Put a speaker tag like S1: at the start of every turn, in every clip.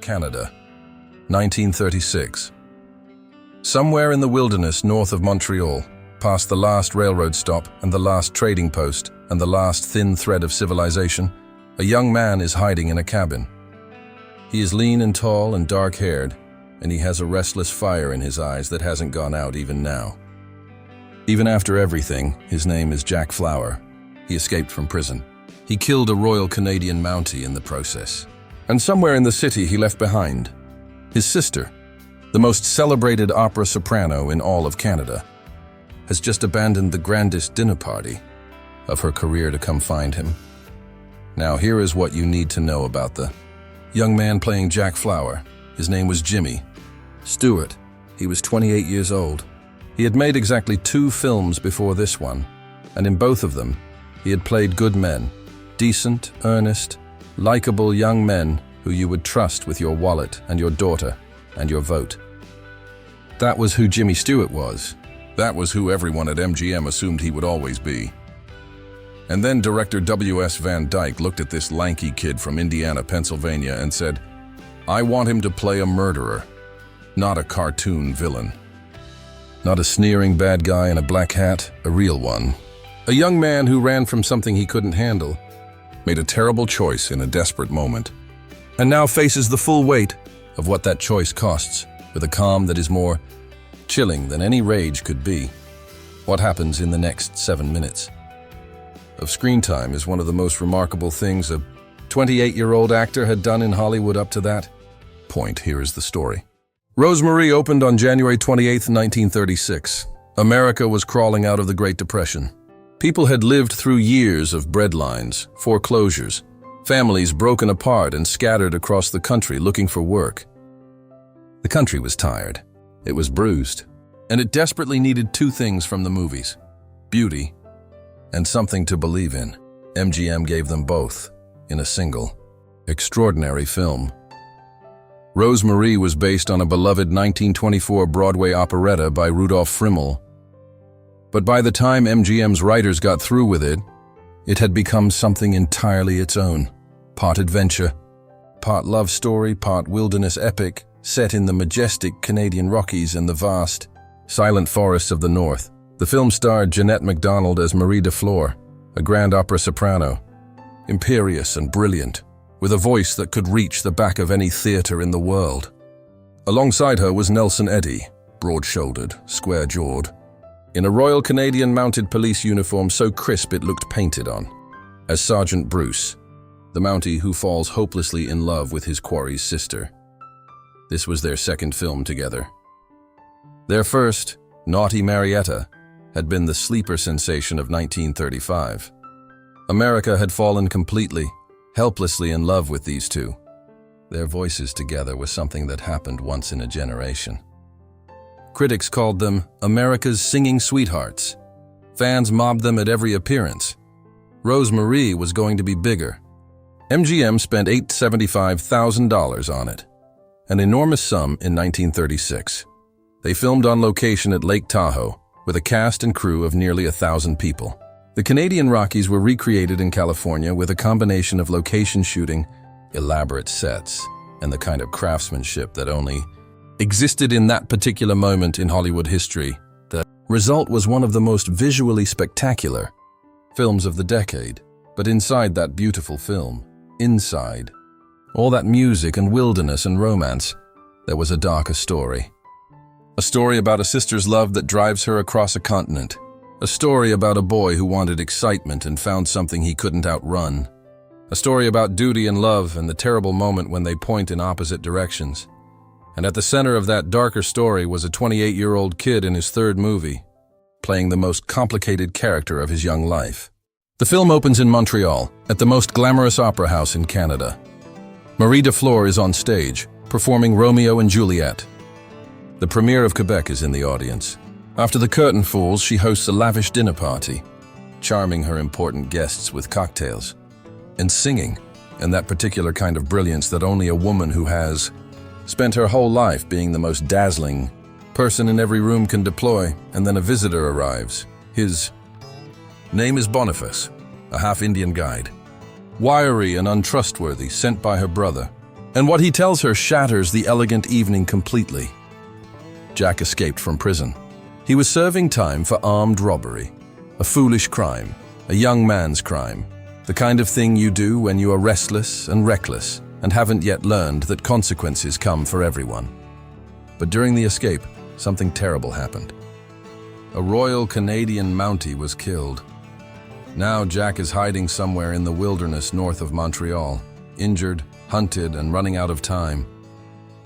S1: Canada, 1936. Somewhere in the wilderness north of Montreal, past the last railroad stop and the last trading post and the last thin thread of civilization, a young man is hiding in a cabin. He is lean and tall and dark-haired, and he has a restless fire in his eyes that hasn't gone out even now. Even after everything, his name is Jack Flower. He escaped from prison. He killed a Royal Canadian Mountie in the process. And somewhere in the city he left behind his sister, the most celebrated opera soprano in all of Canada, has just abandoned the grandest dinner party of her career to come find him. Now here is what you need to know about the young man playing Jack Flower. His name was Jimmy Stewart. He was 28 years old. He had made exactly 2 films before this one, and in both of them, he had played good men, decent, earnest, likable young men who you would trust with your wallet and your daughter and your vote. That was who Jimmy Stewart was. That was who everyone at MGM assumed he would always be. And then director W.S. Van Dyke looked at this lanky kid from Indiana, Pennsylvania and said, "I want him to play a murderer, not a cartoon villain. Not a sneering bad guy in a black hat, a real one. A young man who ran from something he couldn't handle, made a terrible choice in a desperate moment, and now faces the full weight of what that choice costs, with a calm that is more chilling than any rage could be. What happens in the next 7 minutes of screen time is one of the most remarkable things a 28-year-old actor had done in Hollywood up to that point. Here is the story. Rosemary opened on January 28, 1936. America was crawling out of the Great Depression. People had lived through years of breadlines, foreclosures, families broken apart and scattered across the country looking for work. The country was tired. It was bruised. And it desperately needed 2 things from the movies: beauty and something to believe in. MGM gave them both in a single, extraordinary film. Rosemary was based on a beloved 1924 Broadway operetta by Rudolph Frimmel. But by the time MGM's writers got through with it, it had become something entirely its own. Part adventure, part love story, part wilderness epic, set in the majestic Canadian Rockies and the vast, silent forests of the North. The film starred Jeanette MacDonald as Marie DeFleur, a grand opera soprano, imperious and brilliant, with a voice that could reach the back of any theater in the world. Alongside her was Nelson Eddy, broad-shouldered, square-jawed, in a Royal Canadian Mounted Police uniform so crisp it looked painted on, as Sergeant Bruce, the Mountie who falls hopelessly in love with his quarry's sister. This was their second film together. Their first, Naughty Marietta, had been the sleeper sensation of 1935. America had fallen completely, helplessly in love with these two. Their voices together was something that happened once in a generation. Critics called them America's singing sweethearts. Fans mobbed them at every appearance. Rosemary was going to be bigger. MGM spent $875,000 on it, an enormous sum in 1936. They filmed on location at Lake Tahoe with a cast and crew of nearly 1,000 people. The Canadian Rockies were recreated in California with a combination of location shooting, elaborate sets, and the kind of craftsmanship that only existed in that particular moment in Hollywood history. The result was one of the most visually spectacular films of the decade. But inside that beautiful film, inside all that music and wilderness and romance, there was a darker story. A story about a sister's love that drives her across a continent. A story about a boy who wanted excitement and found something he couldn't outrun. A story about duty and love and the terrible moment when they point in opposite directions. And at the center of that darker story was a 28-year-old kid in his third movie, playing the most complicated character of his young life. The film opens in Montreal, at the most glamorous opera house in Canada. Marie DeFleur is on stage, performing Romeo and Juliet. The Premier of Quebec is in the audience. After the curtain falls, she hosts a lavish dinner party, charming her important guests with cocktails and singing, and that particular kind of brilliance that only a woman who has spent her whole life being the most dazzling person in every room can deploy. And then a visitor arrives. His name is Boniface, a half-Indian guide, wiry and untrustworthy, sent by her brother. And what he tells her shatters the elegant evening completely. Jack escaped from prison. He was serving time for armed robbery, a foolish crime, a young man's crime, the kind of thing you do when you are restless and reckless and haven't yet learned that consequences come for everyone. But during the escape, something terrible happened. A Royal Canadian Mountie was killed. Now Jack is hiding somewhere in the wilderness north of Montreal, injured, hunted, and running out of time.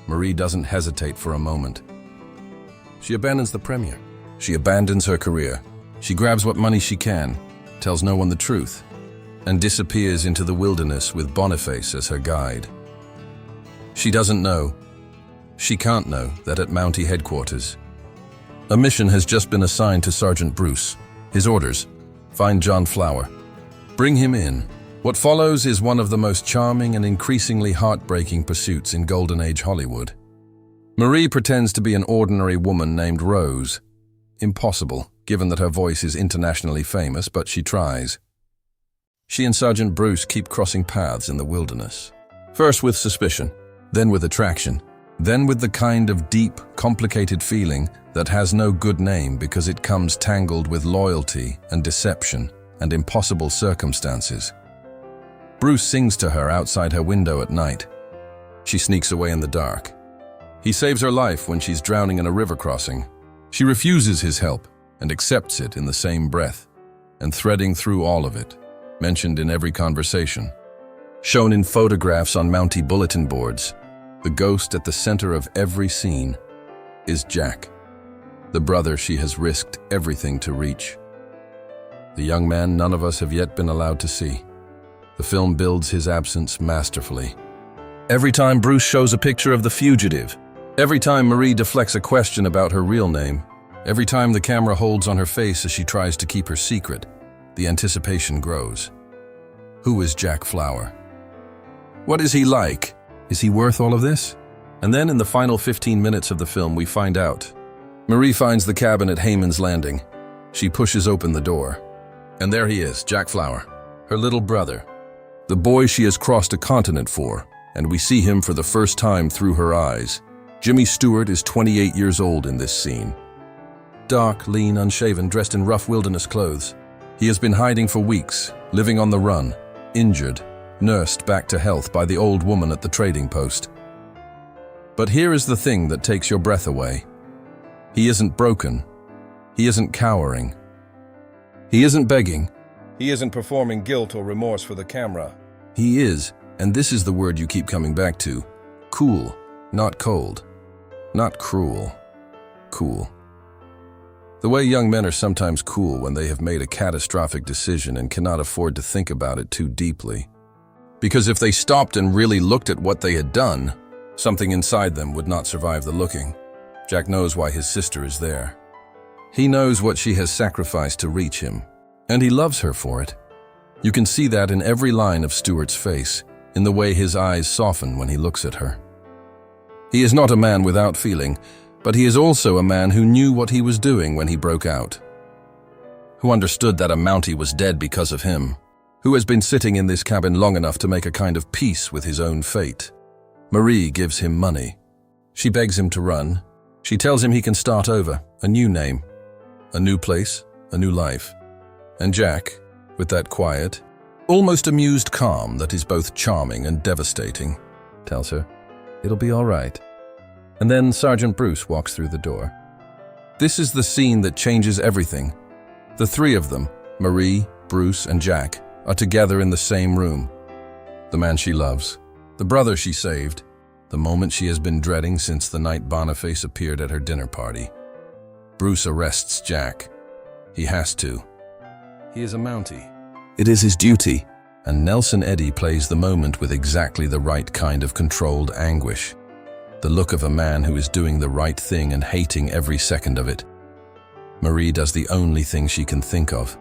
S1: Marie doesn't hesitate for a moment. She abandons the premier. She abandons her career. She grabs what money she can, tells no one the truth, and disappears into the wilderness with Boniface as her guide. She doesn't know. She can't know that at Mountie headquarters, a mission has just been assigned to Sergeant Bruce. His orders: find John Flower. Bring him in. What follows is one of the most charming and increasingly heartbreaking pursuits in Golden Age Hollywood. Marie pretends to be an ordinary woman named Rose. Impossible, given that her voice is internationally famous, but she tries. She and Sergeant Bruce keep crossing paths in the wilderness. First with suspicion, then with attraction, then with the kind of deep, complicated feeling that has no good name because it comes tangled with loyalty and deception and impossible circumstances. Bruce sings to her outside her window at night. She sneaks away in the dark. He saves her life when she's drowning in a river crossing. She refuses his help and accepts it in the same breath, and threading through all of it, mentioned in every conversation, shown in photographs on Mountie bulletin boards, the ghost at the center of every scene is Jack, the brother she has risked everything to reach. The young man none of us have yet been allowed to see. The film builds his absence masterfully. Every time Bruce shows a picture of the fugitive, every time Marie deflects a question about her real name, every time the camera holds on her face as she tries to keep her secret, the anticipation grows. Who is Jack Flower? What is he like? Is he worth all of this? And then in the final 15 minutes of the film, we find out. Marie finds the cabin at Hayman's Landing. She pushes open the door. And there he is, Jack Flower, her little brother, the boy she has crossed a continent for, and we see him for the first time through her eyes. Jimmy Stewart is 28 years old in this scene. Dark, lean, unshaven, dressed in rough wilderness clothes. He has been hiding for weeks, living on the run, injured, nursed back to health by the old woman at the trading post. But here is the thing that takes your breath away. He isn't broken. He isn't cowering. He isn't begging. He isn't performing guilt or remorse for the camera. He is, and this is the word you keep coming back to, cool, not cold, not cruel, cool. The way young men are sometimes cool when they have made a catastrophic decision and cannot afford to think about it too deeply. Because if they stopped and really looked at what they had done, something inside them would not survive the looking. Jack knows why his sister is there. He knows what she has sacrificed to reach him, and he loves her for it. You can see that in every line of Stewart's face, in the way his eyes soften when he looks at her. He is not a man without feeling, but he is also a man who knew what he was doing when he broke out, who understood that a Mountie was dead because of him, who has been sitting in this cabin long enough to make a kind of peace with his own fate. Marie gives him money. She begs him to run. She tells him he can start over, a new name, a new place, a new life. And Jack, with that quiet, almost amused calm that is both charming and devastating, tells her, "It'll be all right." And then Sergeant Bruce walks through the door. This is the scene that changes everything. The three of them, Marie, Bruce, and Jack, are together in the same room. The man she loves, the brother she saved, the moment she has been dreading since the night Boniface appeared at her dinner party. Bruce arrests Jack. He has to. He is a Mountie. It is his duty, and Nelson Eddy plays the moment with exactly the right kind of controlled anguish. The look of a man who is doing the right thing and hating every second of it. Marie does the only thing she can think of.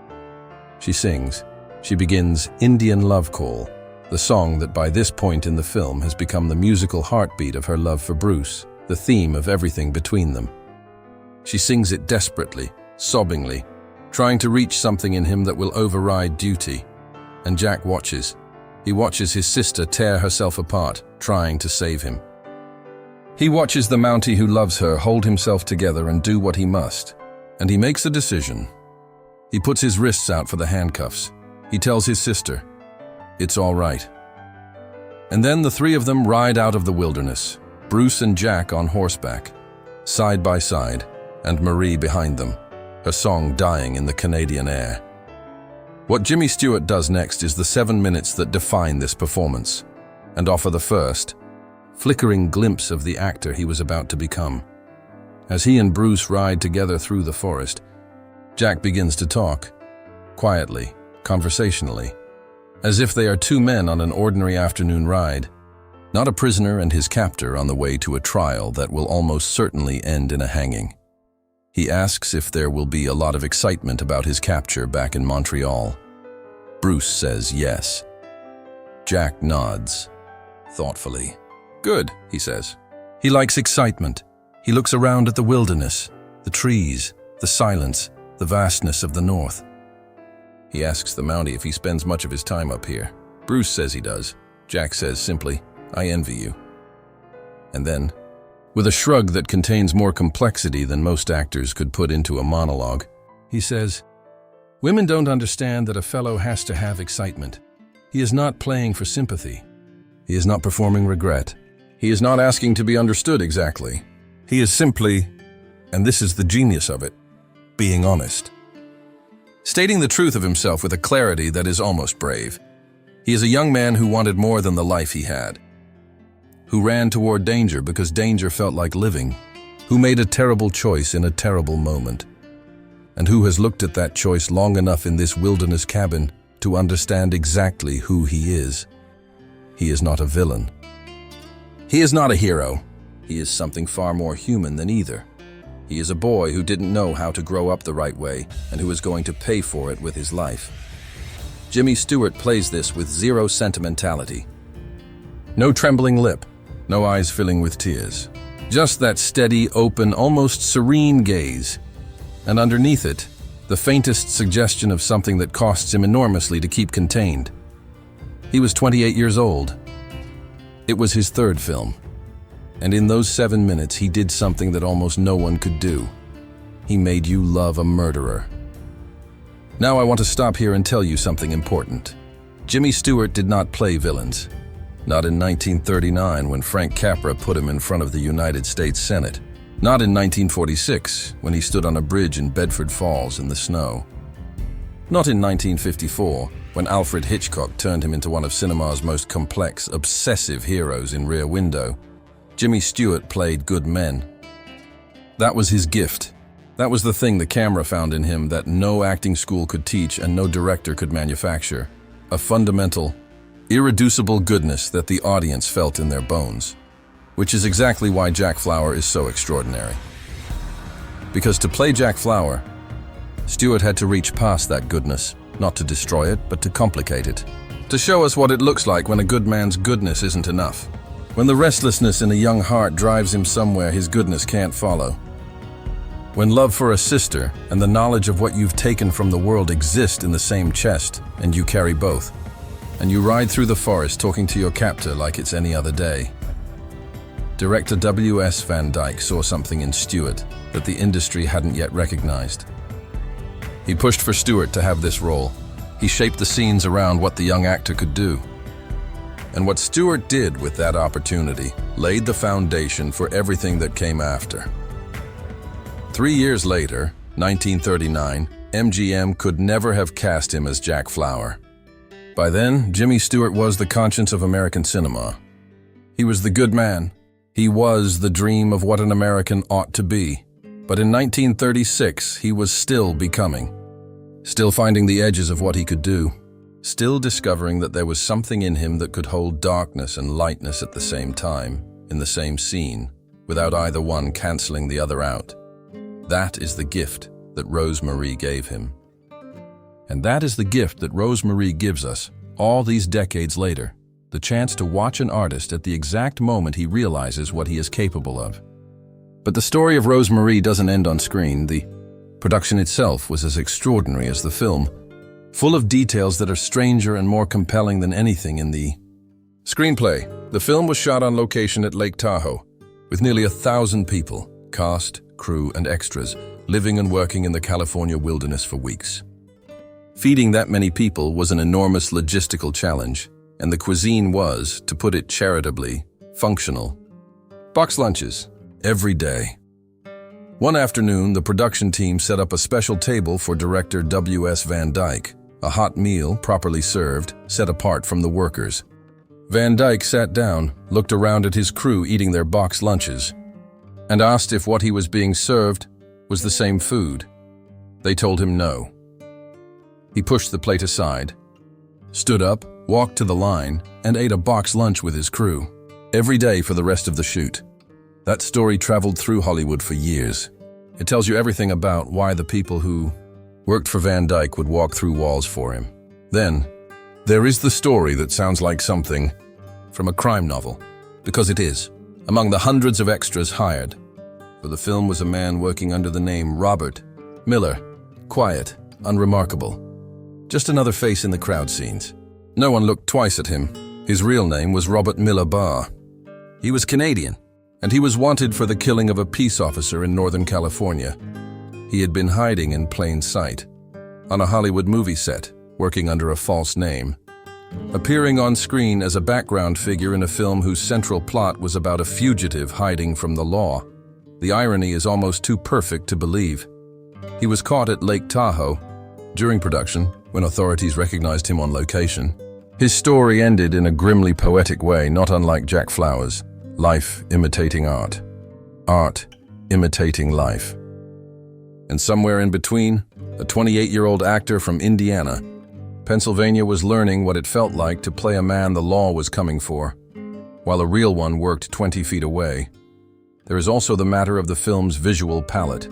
S1: She sings. She begins Indian Love Call, the song that by this point in the film has become the musical heartbeat of her love for Bruce, the theme of everything between them. She sings it desperately, sobbingly, trying to reach something in him that will override duty. And Jack watches. He watches his sister tear herself apart, trying to save him. He watches the Mountie who loves her hold himself together and do what he must. And he makes a decision. He puts his wrists out for the handcuffs. He tells his sister, "It's all right." And then the three of them ride out of the wilderness, Bruce and Jack on horseback, side by side, and Marie behind them, her song dying in the Canadian air. What Jimmy Stewart does next is the 7 minutes that define this performance, and offer the first, flickering glimpse of the actor he was about to become. As he and Bruce ride together through the forest, Jack begins to talk, quietly, conversationally, as if they are two men on an ordinary afternoon ride, not a prisoner and his captor on the way to a trial that will almost certainly end in a hanging. He asks if there will be a lot of excitement about his capture back in Montreal. Bruce says yes. Jack nods, thoughtfully. "Good," he says. He likes excitement. He looks around at the wilderness, the trees, the silence, the vastness of the north. He asks the Mountie if he spends much of his time up here. Bruce says he does. Jack says simply, "I envy you." And then, with a shrug that contains more complexity than most actors could put into a monologue, he says, "Women don't understand that a fellow has to have excitement. He is not playing for sympathy. He is not performing regret. He is not asking to be understood exactly. He is simply, and this is the genius of it, being honest. Stating the truth of himself with a clarity that is almost brave. He is a young man who wanted more than the life he had, who ran toward danger because danger felt like living, who made a terrible choice in a terrible moment, and who has looked at that choice long enough in this wilderness cabin to understand exactly who he is. He is not a villain. He is not a hero. He is something far more human than either. He is a boy who didn't know how to grow up the right way and who is going to pay for it with his life. Jimmy Stewart plays this with zero sentimentality. No trembling lip, no eyes filling with tears. Just that steady, open, almost serene gaze. And underneath it, the faintest suggestion of something that costs him enormously to keep contained. He was 28 years old. It was his third film. And in those 7 minutes, he did something that almost no one could do. He made you love a murderer. Now I want to stop here and tell you something important. Jimmy Stewart did not play villains. Not in 1939 when Frank Capra put him in front of the United States Senate. Not in 1946 when he stood on a bridge in Bedford Falls in the snow. Not in 1954 when Alfred Hitchcock turned him into one of cinema's most complex, obsessive heroes in Rear Window. Jimmy Stewart played good men. That was his gift. That was the thing the camera found in him that no acting school could teach and no director could manufacture. A fundamental, irreducible goodness that the audience felt in their bones. Which is exactly why Jack Flower is so extraordinary. Because to play Jack Flower, Stewart had to reach past that goodness, not to destroy it, but to complicate it. To show us what it looks like when a good man's goodness isn't enough. When the restlessness in a young heart drives him somewhere his goodness can't follow. When love for a sister and the knowledge of what you've taken from the world exist in the same chest, and you carry both. And you ride through the forest talking to your captor like it's any other day. Director W.S. Van Dyke saw something in Stewart that the industry hadn't yet recognized. He pushed for Stewart to have this role. He shaped the scenes around what the young actor could do. And what Stewart did with that opportunity laid the foundation for everything that came after. 3 years later, 1939, MGM could never have cast him as Jack Flower. By then, Jimmy Stewart was the conscience of American cinema. He was the good man. He was the dream of what an American ought to be. But in 1936, he was still becoming. Still finding the edges of what he could do. Still discovering that there was something in him that could hold darkness and lightness at the same time, in the same scene, without either one canceling the other out. That is the gift that Rose Marie gave him. And that is the gift that Rose Marie gives us, all these decades later, the chance to watch an artist at the exact moment he realizes what he is capable of. But the story of Rose Marie doesn't end on screen. The production itself was as extraordinary as the film. full of details that are stranger and more compelling than anything in the screenplay. The film was shot on location at Lake Tahoe, with nearly 1,000 people, cast, crew, and extras, living and working in the California wilderness for weeks. Feeding that many people was an enormous logistical challenge, and the cuisine was, to put it charitably, functional. Box lunches, every day. One afternoon, the production team set up a special table for director W.S. Van Dyke, a hot meal, properly served, set apart from the workers. Van Dyke sat down, looked around at his crew eating their box lunches, and asked if what he was being served was the same food. They told him no. He pushed the plate aside, stood up, walked to the line, and ate a box lunch with his crew, every day for the rest of the shoot. That story traveled through Hollywood for years. It tells you everything about why the people who worked for Van Dyke would walk through walls for him. Then, there is the story that sounds like something from a crime novel, because it is. Among the hundreds of extras hired for the film was a man working under the name Robert Miller. Quiet, unremarkable. Just another face in the crowd scenes. No one looked twice at him. His real name was Robert Miller Barr. He was Canadian, and he was wanted for the killing of a peace officer in Northern California. He had been hiding in plain sight, on a Hollywood movie set, working under a false name, appearing on screen as a background figure in a film whose central plot was about a fugitive hiding from the law. The irony is almost too perfect to believe. He was caught at Lake Tahoe during production, when authorities recognized him on location. His story ended in a grimly poetic way, not unlike Jack Flower's, life imitating art, art imitating life. And somewhere in between, a 28-year-old actor from Indiana, Pennsylvania, was learning what it felt like to play a man the law was coming for, while a real one worked 20 feet away. There is also the matter of the film's visual palette.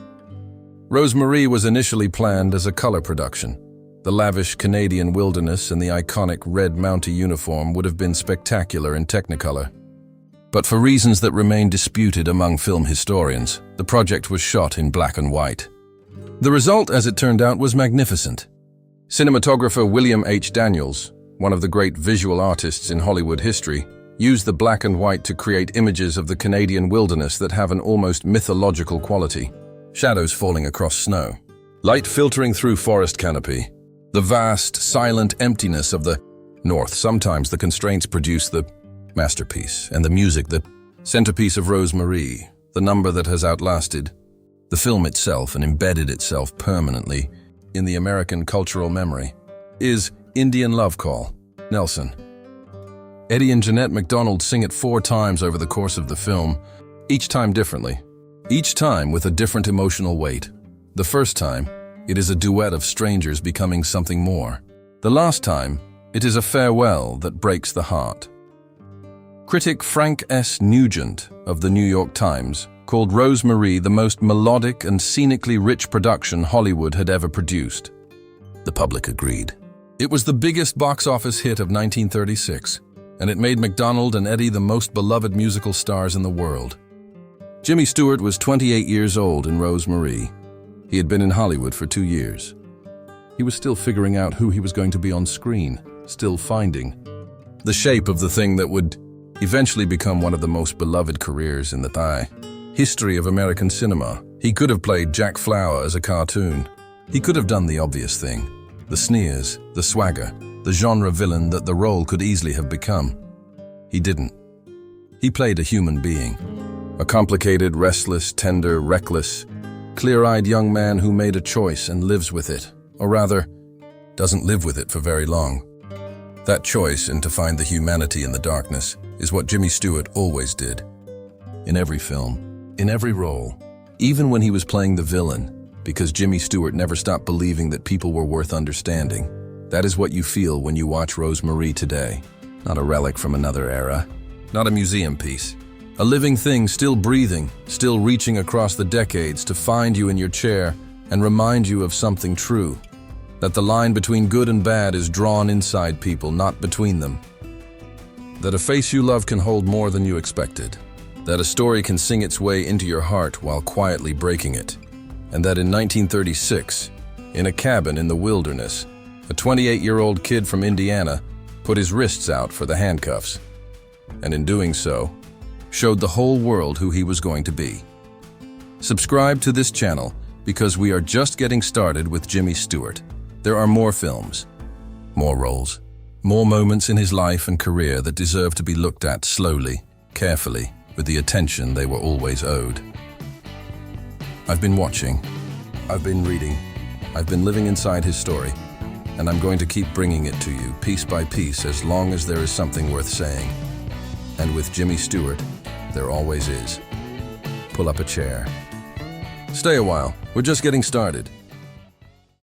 S1: Rose Marie was initially planned as a color production. The lavish Canadian wilderness and the iconic red Mountie uniform would have been spectacular in Technicolor. But for reasons that remain disputed among film historians, the project was shot in black and white. The result, as it turned out, was magnificent. Cinematographer William H. Daniels, one of the great visual artists in Hollywood history, used the black and white to create images of the Canadian wilderness that have an almost mythological quality. Shadows falling across snow, light filtering through forest canopy, the vast, silent emptiness of the north. Sometimes the constraints produce the masterpiece, and the music, the centerpiece of Rose Marie, the number that has outlasted the film itself and embedded itself permanently in the American cultural memory, is Indian Love Call, Nelson. Eddy and Jeanette MacDonald sing it 4 times over the course of the film, each time differently, each time with a different emotional weight. The first time, it is a duet of strangers becoming something more. The last time, it is a farewell that breaks the heart. Critic Frank S. Nugent of the New York Times called Rose Marie the most melodic and scenically rich production Hollywood had ever produced. The public agreed. It was the biggest box office hit of 1936, and it made MacDonald and Eddy the most beloved musical stars in the world. Jimmy Stewart was 28 years old in Rose Marie. He had been in Hollywood for 2 years. He was still figuring out who he was going to be on screen, still finding the shape of the thing that would eventually become one of the most beloved careers in the history of American cinema. He could have played Jack Flower as a cartoon. He could have done the obvious thing, the sneers, the swagger, the genre villain that the role could easily have become. He didn't. He played a human being, a complicated, restless, tender, reckless, clear-eyed young man who made a choice and lives with it, or rather, doesn't live with it for very long. That choice, and to find the humanity in the darkness, is what Jimmy Stewart always did. In every film, in every role, even when he was playing the villain, because Jimmy Stewart never stopped believing that people were worth understanding. That is what you feel when you watch Rose Marie today. Not a relic from another era, not a museum piece. A living thing still breathing, still reaching across the decades to find you in your chair and remind you of something true. That the line between good and bad is drawn inside people, not between them. That a face you love can hold more than you expected. That a story can sing its way into your heart while quietly breaking it. And that in 1936, in a cabin in the wilderness, A 28-year-old kid from Indiana put his wrists out for the handcuffs, and in doing so, showed the whole world who he was going to be. Subscribe to this channel because we are just getting started with Jimmy Stewart. There are more films, more roles, more moments in his life and career that deserve to be looked at slowly, carefully, with the attention they were always owed. I've been watching, I've been reading, I've been living inside his story, and I'm going to keep bringing it to you piece by piece as long as there is something worth saying. And with Jimmy Stewart, there always is. Pull up a chair. Stay a while, we're just getting started.